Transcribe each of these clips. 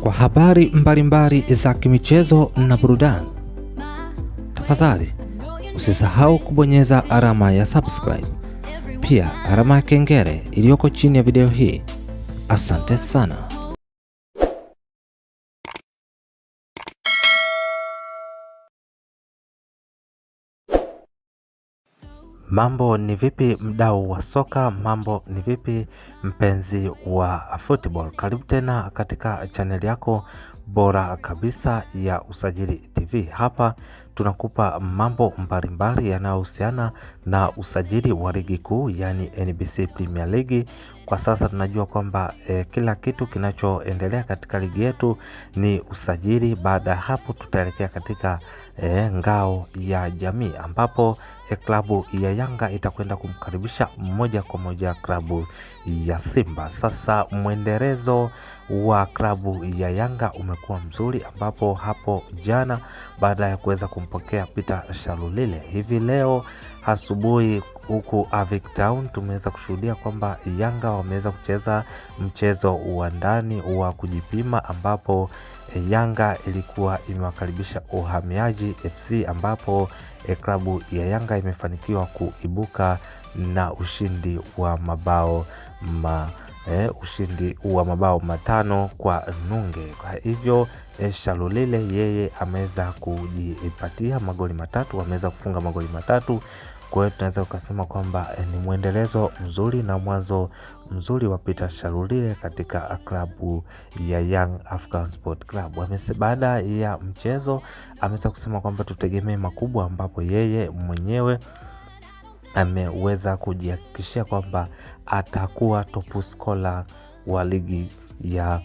Kwa habari mbalimbali za kimichezo na burudani, tafadhali usisahau kubonyeza alama ya subscribe, pia alama ya kengele iliyoko chini ya video hii. Asante sana. Mambo ni vipi mdau wa soka? Mambo ni vipi mpenzi wa football? Karibu tena katika channel yako bora kabisa ya Usajili TV. Hapa tunakupa mambo mbalimbali yanayohusiana na usajili wa ligi kuu, yani NBC Premier League. Kwa sasa tunajua kwamba kila kitu kinachoendelea katika ligi yetu ni usajili. Baada ya hapo tutaelekea katika ngao ya jamii, ambapo klabu ya Yanga itakwenda kumkaribisha moja kwa moja klabu ya Simba. Sasa mwendelezo wa klabu ya Yanga umekuwa mzuri, ambapo hapo jana baada ya kuweza kumpokea Peter Shalulile, hivi leo asubuhi huku Avic Town tumeweza kushuhudia kwamba Yanga wameweza kucheza mchezo wa ndani wa kujipima, ambapo Yanga ilikuwa imewakaribisha Uhamiaji FC, ambapo klabu ya Yanga imefanikiwa kuibuka na ushindi wa mabao matano kwa nunge. Kwa hivyo Shalulile yeye ameweza kujipatia magoli matatu, ameweza kufunga magoli matatu. Kwa hiyo tunaweza kusema kwamba ni mwendelezo mzuri na mwanzo mzuri wa Peter Shalulile katika klabu ya Young African Sport Club. Baada ya mchezo ameweza kusema kwamba tutegemee makubwa, ambapo yeye mwenyewe ameweza kujihakikishia kwamba atakuwa top scorer wa ligi ya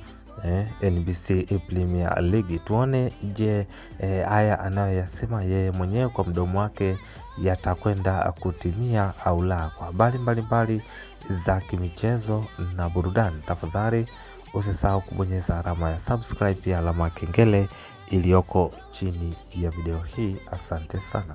NBC Premier League. Tuone je, haya anayoyasema yeye mwenyewe kwa mdomo wake yatakwenda kutimia au la. Kwa habari mbalimbali za kimichezo na burudani, tafadhali usisahau kubonyeza alama ya subscribe, ya alama ya kengele iliyoko chini ya video hii. Asante sana.